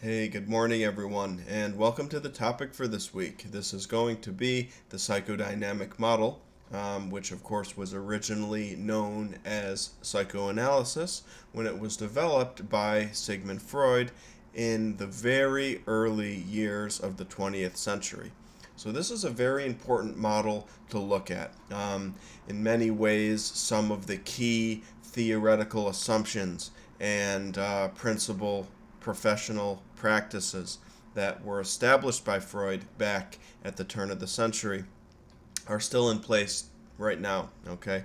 Hey, good morning, everyone, and welcome to the topic for this week. This is going to be the psychodynamic model, which, of course, was originally known as psychoanalysis when it was developed by Sigmund Freud in the very early years of the 20th century. So, this is a very important model to look at. In many ways, some of the key theoretical assumptions and principal professional practices that were established by Freud back at the turn of the century are still in place right now. Okay,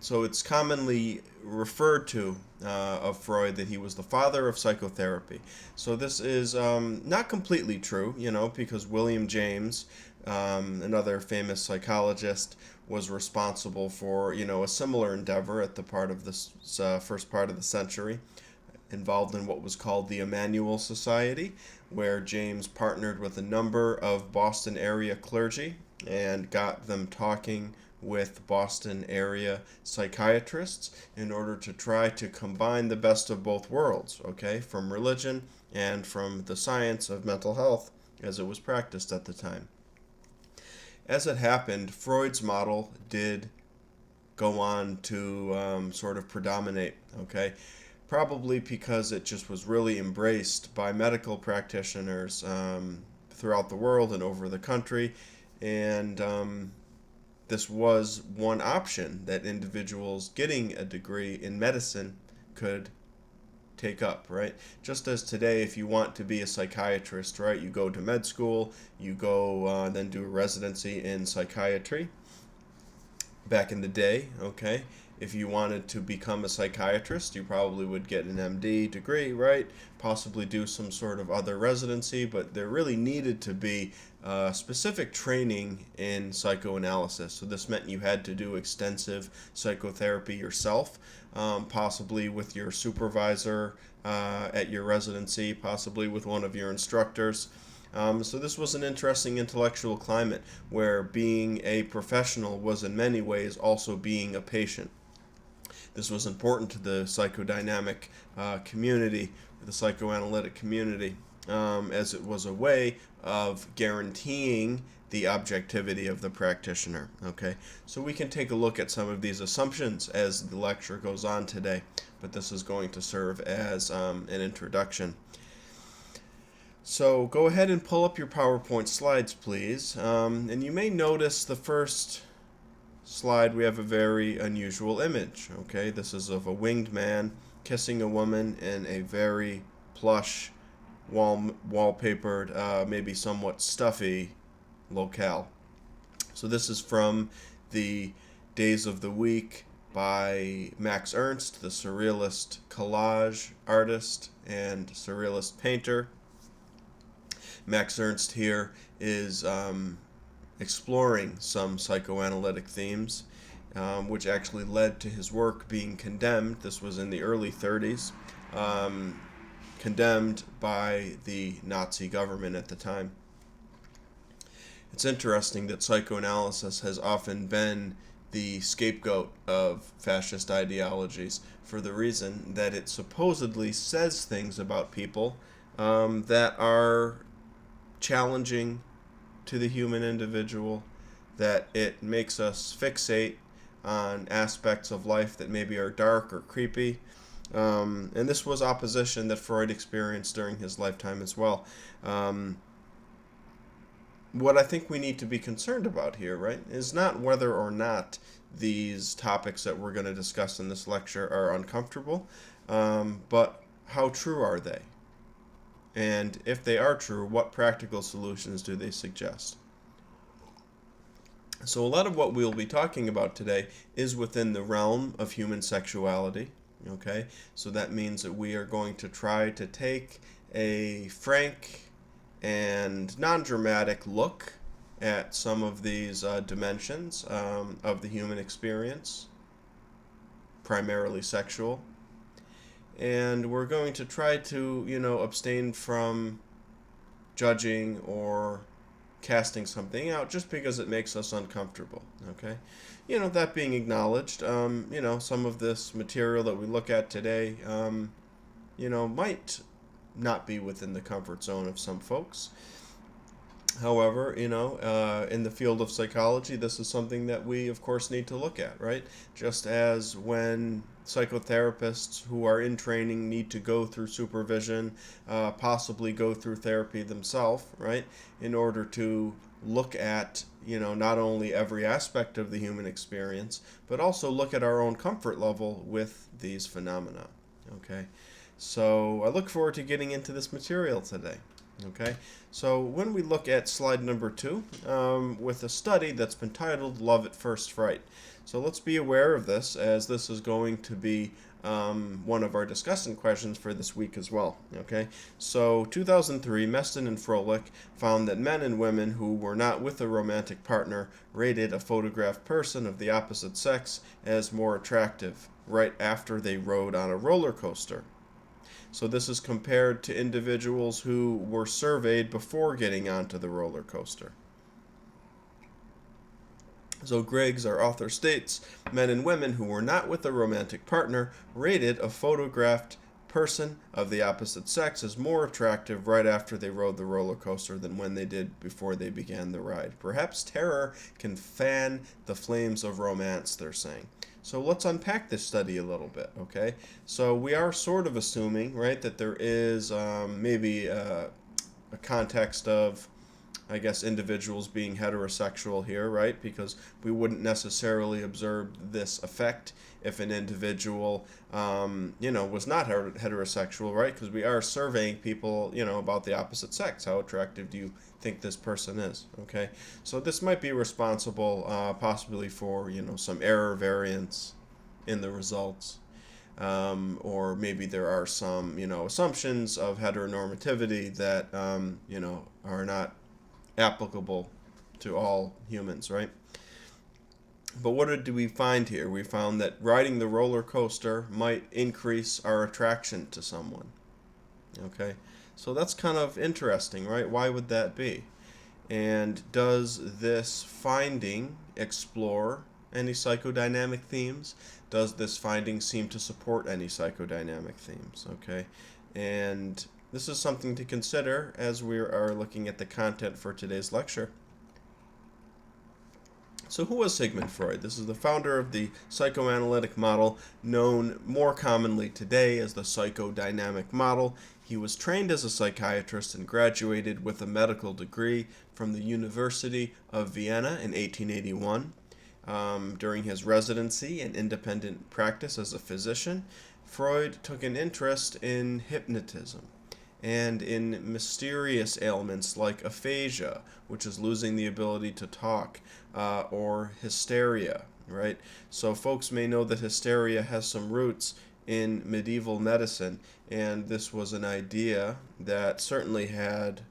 so it's commonly referred to of Freud that he was the father of psychotherapy. So this is not completely true, because William James, another famous psychologist, was responsible for a similar endeavor at the part of this first part of the century, involved in what was called the Emmanuel Society, where James partnered with a number of Boston area clergy and got them talking with Boston area psychiatrists in order to try to combine the best of both worlds, okay, from religion and from the science of mental health as it was practiced at the time. As it happened, Freud's model did go on to sort of predominate, okay? Probably because it just was really embraced by medical practitioners throughout the world and over the country. And this was one option that individuals getting a degree in medicine could take up, right? Just as today, if you want to be a psychiatrist, right, you go to med school, you go then do a residency in psychiatry. Back in the day, okay, if you wanted to become a psychiatrist, you probably would get an MD degree, right? Possibly do some sort of other residency, but there really needed to be specific training in psychoanalysis. So this meant you had to do extensive psychotherapy yourself, possibly with your supervisor at your residency, possibly with one of your instructors. So this was an interesting intellectual climate where being a professional was in many ways also being a patient. This was important to the psychodynamic community, the psychoanalytic community, as it was a way of guaranteeing the objectivity of the practitioner. Okay, so we can take a look at some of these assumptions as the lecture goes on today, but this is going to serve as an introduction. So go ahead and pull up your PowerPoint slides, please. And you may notice the first slide, we have a very unusual image. Okay, this is of a winged man kissing a woman in a very plush, wallpapered, maybe somewhat stuffy locale. So this is from the Days of the Week by Max Ernst, the surrealist collage artist and surrealist painter. Max Ernst here is exploring some psychoanalytic themes, which actually led to his work being condemned. This was in the early 30s, condemned by the Nazi government at the time. It's interesting that psychoanalysis has often been the scapegoat of fascist ideologies for the reason that it supposedly says things about people that are challenging to the human individual, that it makes us fixate on aspects of life that maybe are dark or creepy. And this was opposition that Freud experienced during his lifetime as well. What I think we need to be concerned about here, right, is not whether or not these topics that we're going to discuss in this lecture are uncomfortable, but how true are they? And if they are true, what practical solutions do they suggest? So a lot of what we'll be talking about today is within the realm of human sexuality, okay? So that means that we are going to try to take a frank and non-dramatic look at some of these dimensions of the human experience, primarily sexual. And we're going to try to, abstain from judging or casting something out just because it makes us uncomfortable, okay? That being acknowledged, some of this material that we look at today, might not be within the comfort zone of some folks. However, in the field of psychology, this is something that we, of course, need to look at, right? Just as when psychotherapists who are in training need to go through supervision, possibly go through therapy themselves, right, in order to look at, not only every aspect of the human experience, but also look at our own comfort level with these phenomena, okay? So I look forward to getting into this material today. Okay, so when we look at slide number 2, with a study that's been titled Love at First Fright. So let's be aware of this, as this is going to be one of our discussion questions for this week as well. Okay, so 2003, Meston and Froelich found that men and women who were not with a romantic partner rated a photographed person of the opposite sex as more attractive right after they rode on a roller coaster. So this is compared to individuals who were surveyed before getting onto the roller coaster. So Griggs, our author, states, men and women who were not with a romantic partner rated a photographed person of the opposite sex as more attractive right after they rode the roller coaster than when they did before they began the ride. Perhaps terror can fan the flames of romance, they're saying. So let's unpack this study a little bit, okay? So we are sort of assuming, right, that there is maybe a context of, I guess, individuals being heterosexual here, right? Because we wouldn't necessarily observe this effect if an individual, was not heterosexual, right? Because we are surveying people, about the opposite sex. How attractive do you think this person is, okay? So this might be responsible possibly for, some error variance in the results. Or maybe there are some, assumptions of heteronormativity that, are not applicable to all humans, right? But what did we find here? We found that riding the roller coaster might increase our attraction to someone. Okay? So that's kind of interesting, right? Why would that be? And does this finding explore any psychodynamic themes? Does this finding seem to support any psychodynamic themes? Okay? And this is something to consider as we are looking at the content for today's lecture. So who was Sigmund Freud? This is the founder of the psychoanalytic model, known more commonly today as the psychodynamic model. He was trained as a psychiatrist and graduated with a medical degree from the University of Vienna in 1881. During his residency and independent practice as a physician, Freud took an interest in hypnotism and in mysterious ailments like aphasia, which is losing the ability to talk, or hysteria, right? So folks may know that hysteria has some roots in medieval medicine, and this was an idea that certainly had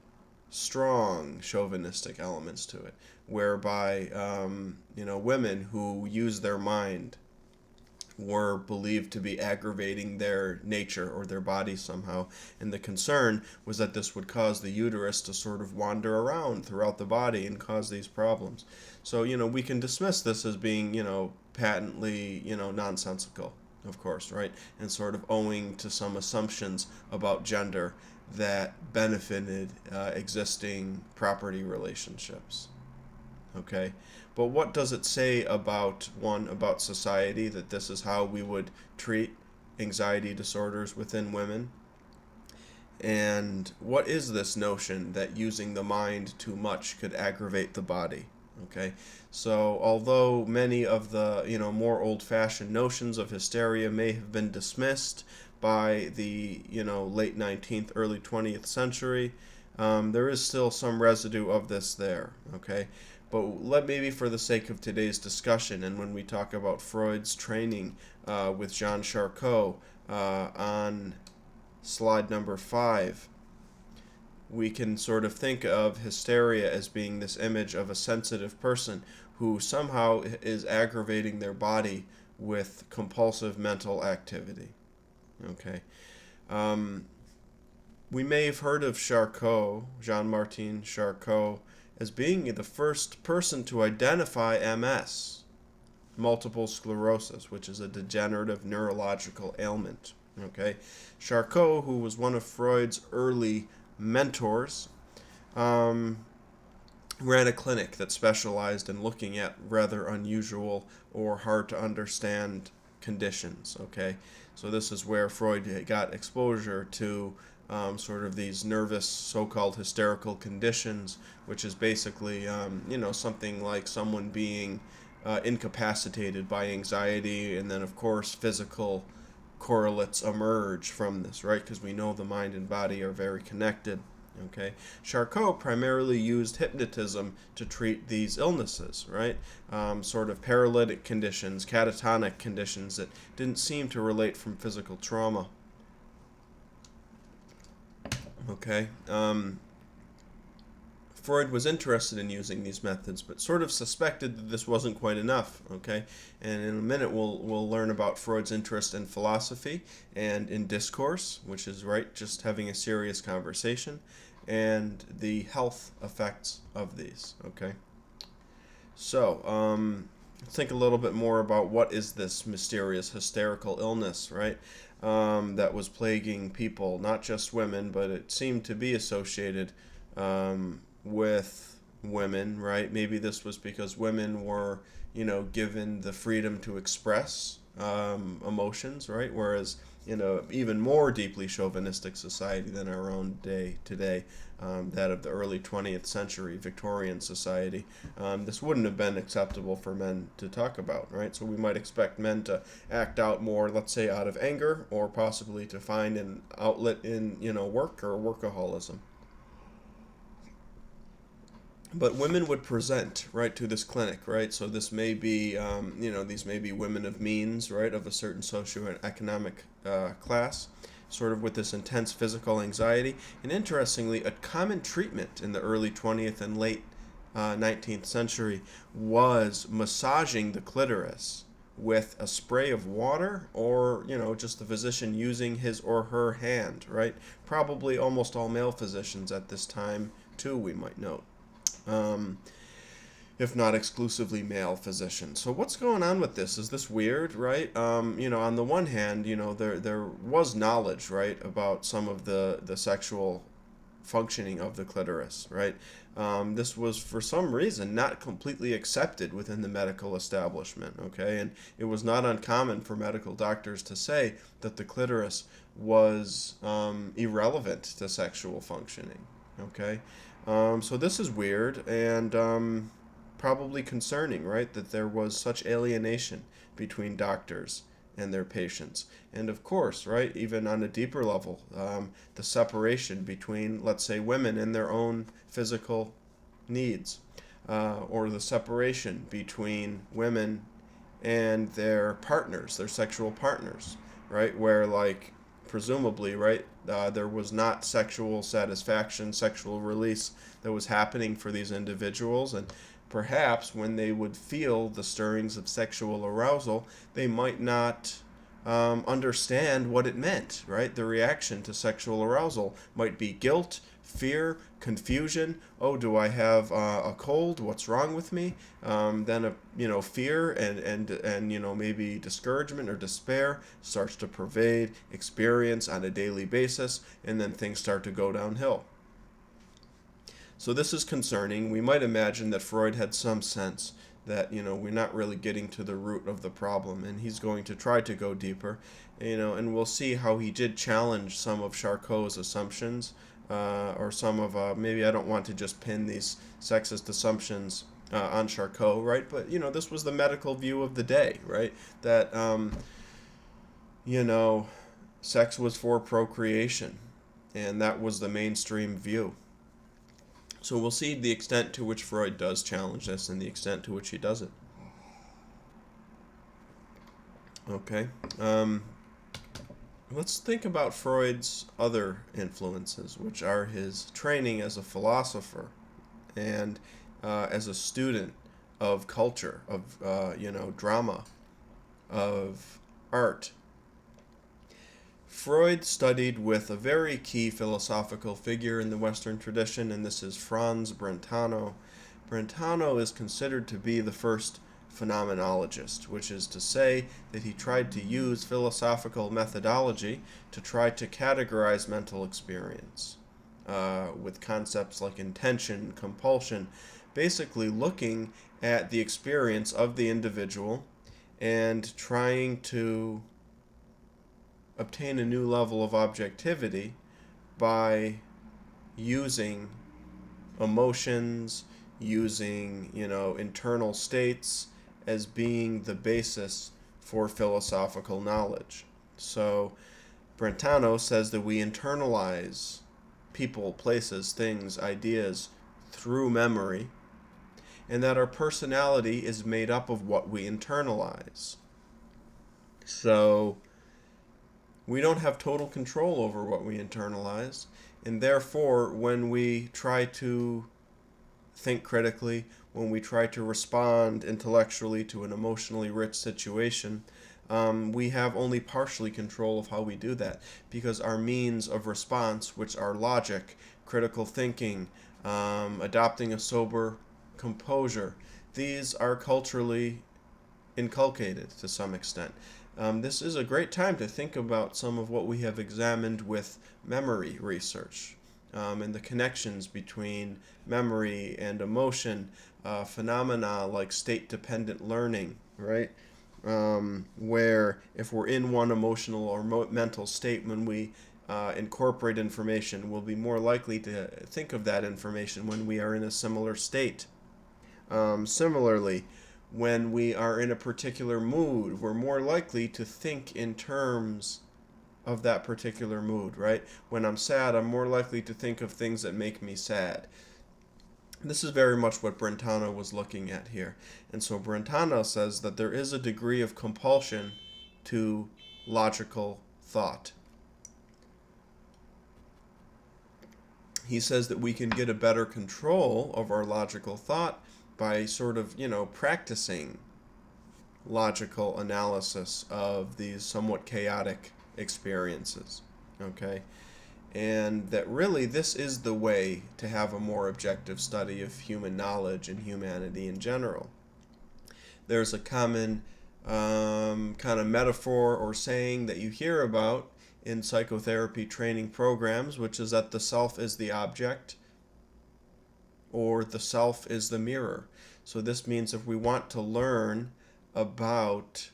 strong chauvinistic elements to it, whereby, women who use their mind were believed to be aggravating their nature or their body somehow. And the concern was that this would cause the uterus to sort of wander around throughout the body and cause these problems. So, we can dismiss this as being, patently, nonsensical, of course, right? And sort of owing to some assumptions about gender that benefited existing property relationships. Okay? But what does it say about society, that this is how we would treat anxiety disorders within women? And what is this notion that using the mind too much could aggravate the body? Okay, so although many of the more old-fashioned notions of hysteria may have been dismissed by the late 19th, early 20th century, there is still some residue of this there. Okay. But maybe for the sake of today's discussion, and when we talk about Freud's training with Jean Charcot on slide number 5, we can sort of think of hysteria as being this image of a sensitive person who somehow is aggravating their body with compulsive mental activity. Okay. We may have heard of Charcot, Jean-Martin Charcot, as being the first person to identify MS, multiple sclerosis, which is a degenerative neurological ailment. Okay, Charcot, who was one of Freud's early mentors, um, ran a clinic that specialized in looking at rather unusual or hard to understand conditions. Okay, so this is where Freud got exposure to sort of these nervous, so-called hysterical conditions, which is basically something like someone being incapacitated by anxiety, and then of course physical correlates emerge from this, right? Because we know the mind and body are very connected. Okay, Charcot primarily used hypnotism to treat these illnesses, right? Sort of paralytic conditions, catatonic conditions that didn't seem to relate from physical trauma. Okay, Freud was interested in using these methods, but sort of suspected that this wasn't quite enough. Okay, and in a minute we'll learn about Freud's interest in philosophy and in discourse, which is right, just having a serious conversation, and the health effects of these. Okay, so let's think a little bit more about what is this mysterious hysterical illness, right? That was plaguing people, not just women, but it seemed to be associated with women, right? Maybe this was because women were, given the freedom to express emotions, right? Whereas, even more deeply chauvinistic society than our own day today, that of the early 20th century Victorian society, this wouldn't have been acceptable for men to talk about, right? So we might expect men to act out more, let's say, out of anger, or possibly to find an outlet in, work or workaholism. But women would present, right, to this clinic, right? So this may be, these may be women of means, right, of a certain socioeconomic class, sort of with this intense physical anxiety. And interestingly, a common treatment in the early 20th and late 19th century was massaging the clitoris with a spray of water, or just the physician using his or her hand, right? Probably almost all male physicians at this time too, we might note. If not exclusively male physicians. So what's going on with this? Is this weird, right? On the one hand, there was knowledge, right, about some of the sexual functioning of the clitoris, right? This was for some reason not completely accepted within the medical establishment, okay? And it was not uncommon for medical doctors to say that the clitoris was irrelevant to sexual functioning, okay? So this is weird and probably concerning, right? That there was such alienation between doctors and their patients. And of course, right, even on a deeper level, the separation between, let's say, women and their own physical needs, or the separation between women and their partners, their sexual partners, right? Where, like, presumably, right, there was not sexual satisfaction, sexual release that was happening for these individuals, and perhaps when they would feel the stirrings of sexual arousal, they might not understand what it meant, right? The reaction to sexual arousal might be guilt, fear, confusion. Oh, do I have a cold? What's wrong with me? Then fear and maybe discouragement or despair starts to pervade experience on a daily basis, and then things start to go downhill. So this is concerning. We might imagine that Freud had some sense that we're not really getting to the root of the problem, and he's going to try to go deeper, and we'll see how he did challenge some of Charcot's assumptions, or some of maybe I don't want to just pin these sexist assumptions on Charcot, right? But this was the medical view of the day, right? That sex was for procreation, and that was the mainstream view. So we'll see the extent to which Freud does challenge this and the extent to which he doesn't. Okay. Let's think about Freud's other influences, which are his training as a philosopher and as a student of culture, of drama, of art. Freud studied with a very key philosophical figure in the Western tradition, and this is Franz Brentano. Brentano is considered to be the first phenomenologist, which is to say that he tried to use philosophical methodology to try to categorize mental experience with concepts like intention, compulsion, basically looking at the experience of the individual and trying to obtain a new level of objectivity by using emotions, using, internal states as being the basis for philosophical knowledge. So Brentano says that we internalize people, places, things, ideas through memory, and that our personality is made up of what we internalize. So we don't have total control over what we internalize, and therefore when we try to think critically, when we try to respond intellectually to an emotionally rich situation, we have only partially control of how we do that, because our means of response, which are logic, critical thinking, adopting a sober composure, these are culturally inculcated to some extent. This is a great time to think about some of what we have examined with memory research, and the connections between memory and emotion, phenomena like state-dependent learning, right? Where if we're in one emotional or mental state, when we incorporate information, we'll be more likely to think of that information when we are in a similar state. Similarly, when we are in a particular mood, we're more likely to think in terms of that particular mood, right? When I'm sad, I'm more likely to think of things that make me sad. This is very much what Brentano was looking at here. And so Brentano says that there is a degree of compulsion to logical thought. He says that we can get a better control of our logical thought by sort of, practicing logical analysis of these somewhat chaotic experiences, okay? And that really this is the way to have a more objective study of human knowledge and humanity in general. There's a common kind of metaphor or saying that you hear about in psychotherapy training programs, which is that the self is the object, or the self is the mirror. So this means if we want to learn about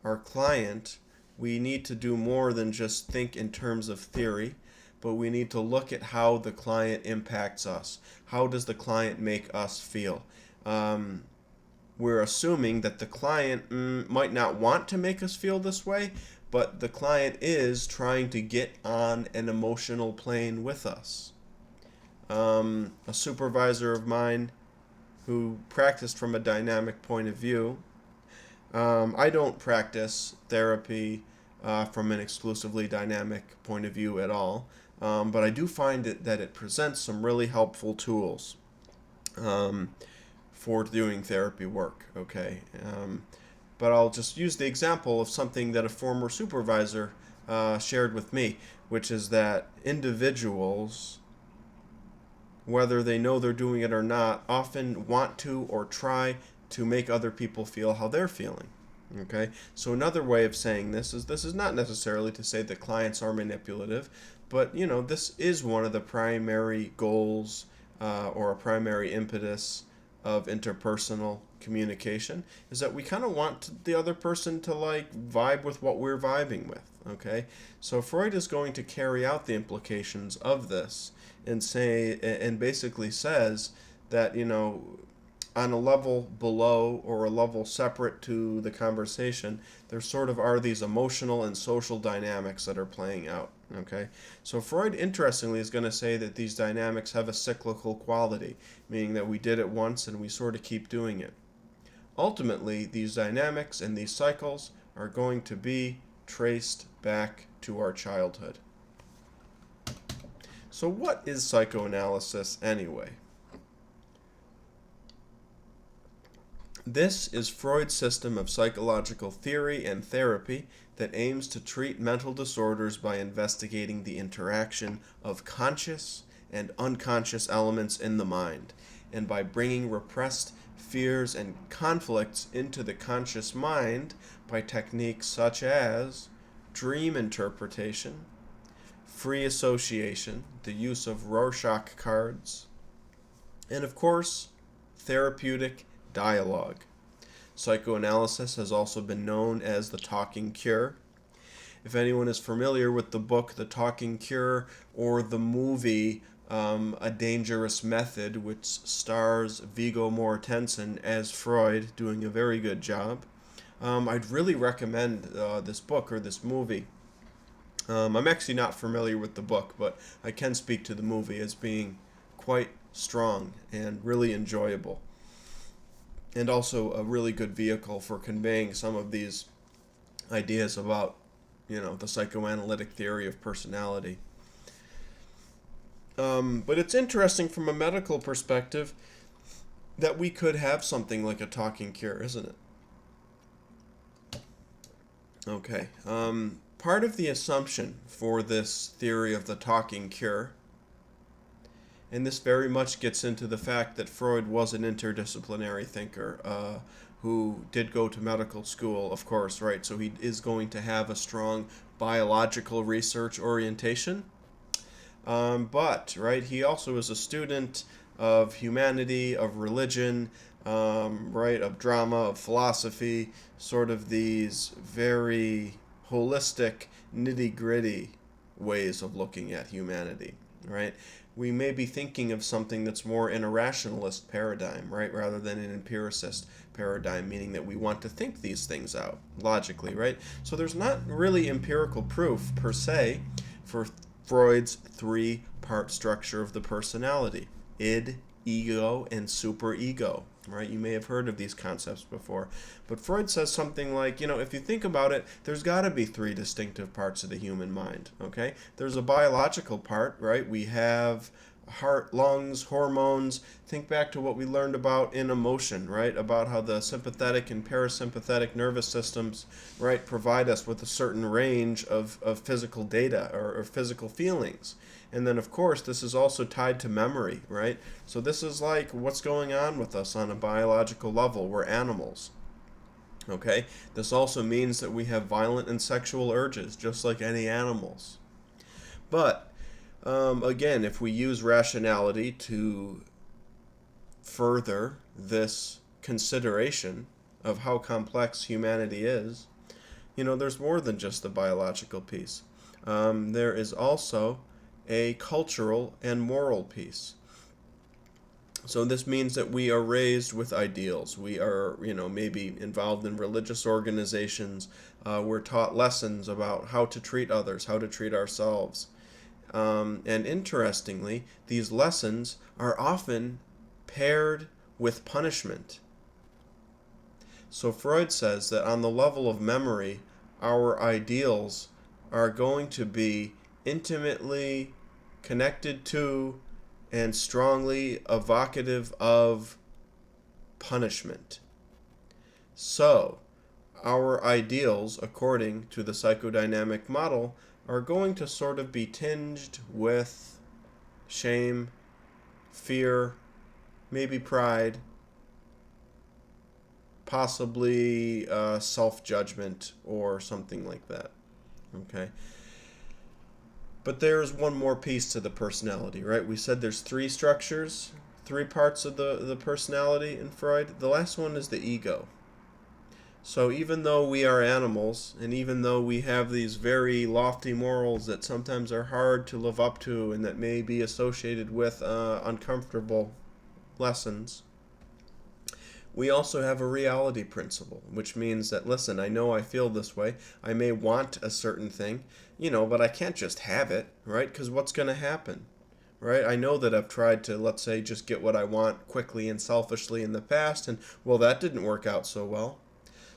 our client, we need to do more than just think in terms of theory, but we need to look at how the client impacts us. How does the client make us feel? We're assuming that the client might not want to make us feel this way, but the client is trying to get on an emotional plane with us. A supervisor of mine who practiced from a dynamic point of view. I don't practice therapy from an exclusively dynamic point of view at all, but I do find that it presents some really helpful tools for doing therapy work, okay? But I'll just use the example of something that a former supervisor shared with me, which is that individuals, whether they know they're doing it or not, often want to or try to make other people feel how they're feeling. Okay? So another way of saying this is not necessarily to say that clients are manipulative, but this is one of the primary goals or a primary impetus of interpersonal communication, is that we kind of want the other person to vibe with what we're vibing with. Okay? So Freud is going to carry out the implications of this and basically says that on a level below or a level separate to the conversation, there sort of are these emotional and social dynamics that are playing out. Okay, so Freud, interestingly, is going to say that these dynamics have a cyclical quality, meaning that we did it once and we sort of keep doing it. Ultimately, these dynamics and these cycles are going to be traced back to our childhood. So what is psychoanalysis anyway? This is Freud's system of psychological theory and therapy that aims to treat mental disorders by investigating the interaction of conscious and unconscious elements in the mind. And by bringing repressed fears and conflicts into the conscious mind by techniques such as dream interpretation, free association, the use of Rorschach cards, and of course, therapeutic dialogue. Psychoanalysis has also been known as the talking cure. If anyone is familiar with the book The Talking Cure or the movie A Dangerous Method, which stars Viggo Mortensen as Freud, doing a very good job, I'd really recommend this book or this movie. I'm actually not familiar with the book, but I can speak to the movie as being quite strong and really enjoyable, and also a really good vehicle for conveying some of these ideas about, the psychoanalytic theory of personality. But it's interesting from a medical perspective that we could have something like a talking cure, isn't it? Okay. Part of the assumption for this theory of the talking cure, and this very much gets into the fact that Freud was an interdisciplinary thinker who did go to medical school, of course, right? So he is going to have a strong biological research orientation. But, right, he also is a student of humanity, of religion, right, of drama, of philosophy, sort of these very holistic, nitty-gritty ways of looking at humanity, right? We may be thinking of something that's more in a rationalist paradigm, right, rather than an empiricist paradigm, meaning that we want to think these things out logically, right? So there's not really empirical proof, per se, for Freud's three-part structure of the personality: id, ego, and superego, right? You may have heard of these concepts before. But Freud says something like, if you think about it, there's got to be three distinctive parts of the human mind, okay? There's a biological part, right? We have heart, lungs, hormones. Think back to what we learned about in emotion, right? About how the sympathetic and parasympathetic nervous systems, right, provide us with a certain range of physical data or physical feelings. And then, of course, this is also tied to memory, right? So this is like what's going on with us on a biological level. We're animals, okay? This also means that we have violent and sexual urges, just like any animals. But again, if we use rationality to further this consideration of how complex humanity is, there's more than just the biological piece. There is also a cultural and moral piece. So this means that we are raised with ideals. We are, maybe involved in religious organizations. We're taught lessons about how to treat others, how to treat ourselves. And interestingly, these lessons are often paired with punishment. So Freud says that on the level of memory, our ideals are going to be intimately connected to and strongly evocative of punishment. So, our ideals, according to the psychodynamic model, are going to sort of be tinged with shame, fear, maybe pride, possibly self-judgment or something like that. Okay? But there's one more piece to the personality, right? We said there's three structures, three parts of the personality in Freud. The last one is the ego. So even though we are animals, and even though we have these very lofty morals that sometimes are hard to live up to and that may be associated with uncomfortable lessons, we also have a reality principle, which means that, listen, I know I feel this way. I may want a certain thing, but I can't just have it, right? Because what's going to happen, right? I know that I've tried to, let's say, just get what I want quickly and selfishly in the past, and, well, that didn't work out so well.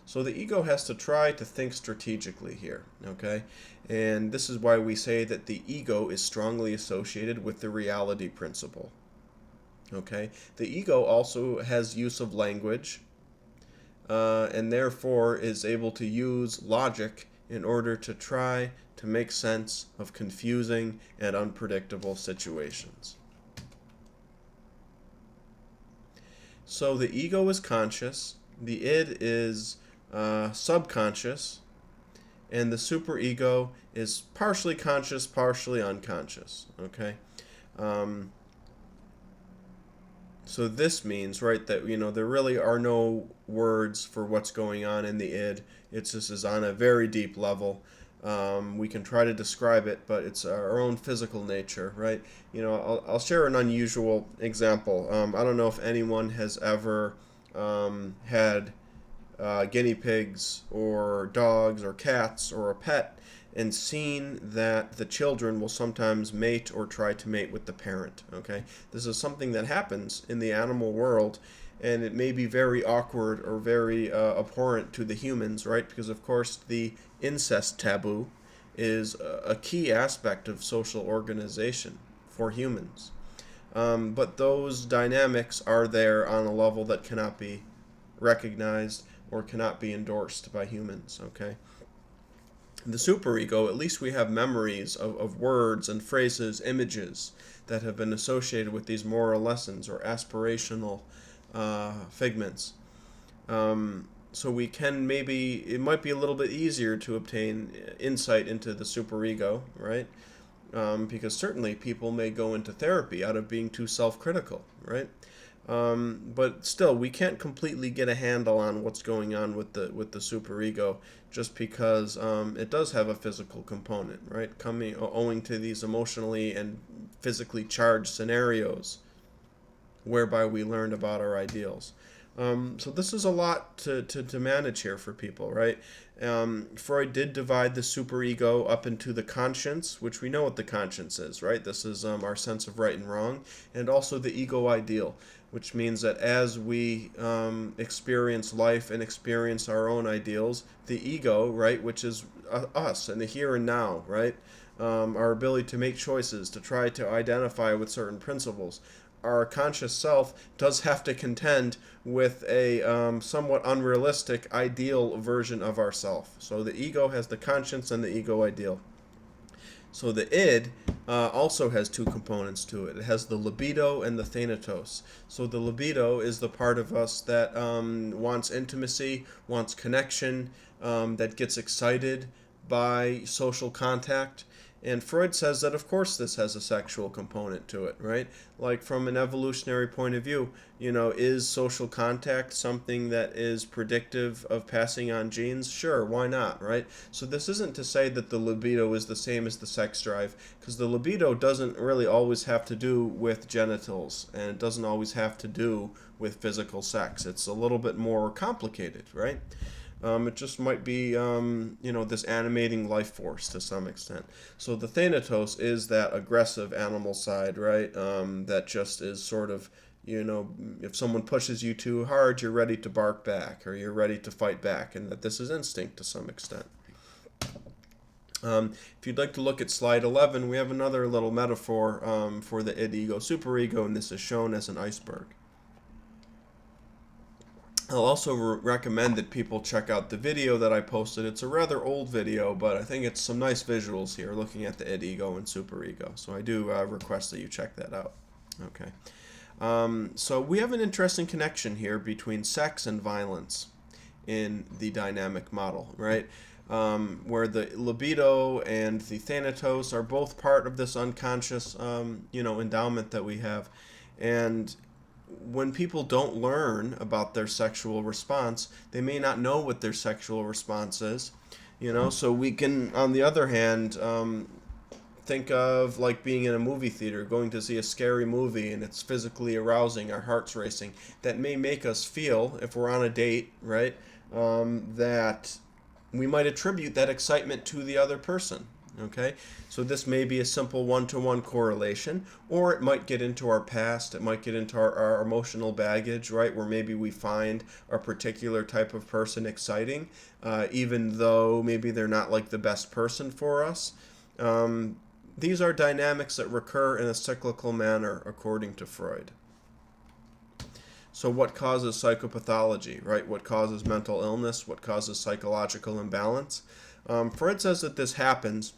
So the ego has to try to think strategically here, okay? And this is why we say that the ego is strongly associated with the reality principle. Okay, the ego also has use of language and therefore is able to use logic in order to try to make sense of confusing and unpredictable situations. So the ego is conscious, the id is subconscious, and the superego is partially conscious, partially unconscious. Okay. Um, so this means, right, that there really are no words for what's going on in the id. It's This is on a very deep level. We can try to describe it, but it's our own physical nature, right? I'll share an unusual example. I don't know if anyone has ever had guinea pigs or dogs or cats or a pet and seen that the children will sometimes mate or try to mate with the parent. Okay, this is something that happens in the animal world, and it may be very awkward or very abhorrent to the humans, right? Because of course the incest taboo is a key aspect of social organization for humans. But those dynamics are there on a level that cannot be recognized or cannot be endorsed by humans. Okay, the superego, at least we have memories of words and phrases, images that have been associated with these moral lessons or aspirational figments. So we can it might be a little bit easier to obtain insight into the superego, right? Because certainly people may go into therapy out of being too self-critical, right? But still, we can't completely get a handle on what's going on with the superego, just because it does have a physical component, right? Owing to these emotionally and physically charged scenarios, whereby we learned about our ideals. So this is a lot to manage here for people, right? Freud did divide the superego up into the conscience, which we know what the conscience is, right? This is our sense of right and wrong, and also the ego ideal, which means that as we experience life and experience our own ideals, the ego, right, which is us and the here and now, right? Our ability to make choices, to try to identify with certain principles. Our conscious self does have to contend with a somewhat unrealistic ideal version of ourself. So the ego has the conscience and the ego ideal. So the id also has two components to it. It has the libido and the thanatos. So the libido is the part of us that wants intimacy, wants connection, that gets excited by social contact. And Freud says that, of course, this has a sexual component to it, right? Like, from an evolutionary point of view, is social contact something that is predictive of passing on genes? Sure, why not, right? So this isn't to say that the libido is the same as the sex drive, because the libido doesn't really always have to do with genitals, and it doesn't always have to do with physical sex. It's a little bit more complicated, right? It just might be, this animating life force to some extent. So the thanatos is that aggressive animal side, right? That just is sort of, if someone pushes you too hard, you're ready to bark back, or you're ready to fight back, and that this is instinct to some extent. If you'd like to look at slide 11, we have another little metaphor for the id, ego, superego, and this is shown as an iceberg. I'll also recommend that people check out the video that I posted. It's a rather old video, but I think it's some nice visuals here looking at the id, ego, and superego. So I do request that you check that out. Okay. So we have an interesting connection here between sex and violence in the dynamic model, right? Where the libido and the thanatos are both part of this unconscious, endowment that we have. And when people don't learn about their sexual response, they may not know what their sexual response is. So we can, on the other hand, think of like being in a movie theater, going to see a scary movie, and it's physically arousing, our heart's racing. That may make us feel, if we're on a date, right, that we might attribute that excitement to the other person. Okay, so this may be a simple one-to-one correlation, or it might get into our past, it might get into our emotional baggage, right, where maybe we find a particular type of person exciting, even though maybe they're not like the best person for us. These are dynamics that recur in a cyclical manner, according to Freud. So what causes psychopathology, right? What causes mental illness? What causes psychological imbalance? Freud says that this happens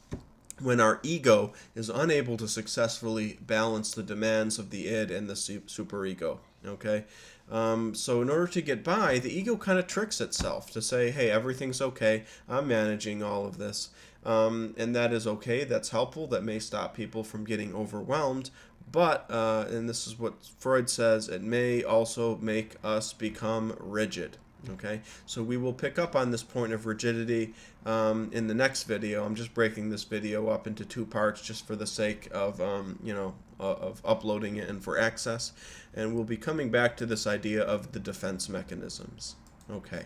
when our ego is unable to successfully balance the demands of the id and the superego. Okay, so in order to get by, the ego kind of tricks itself to say, hey, everything's okay, I'm managing all of this. And that is okay, that's helpful, that may stop people from getting overwhelmed, but, and this is what Freud says, it may also make us become rigid. Okay, so we will pick up on this point of rigidity in the next video. I'm just breaking this video up into two parts just for the sake of, of uploading it and for access. And we'll be coming back to this idea of the defense mechanisms. Okay.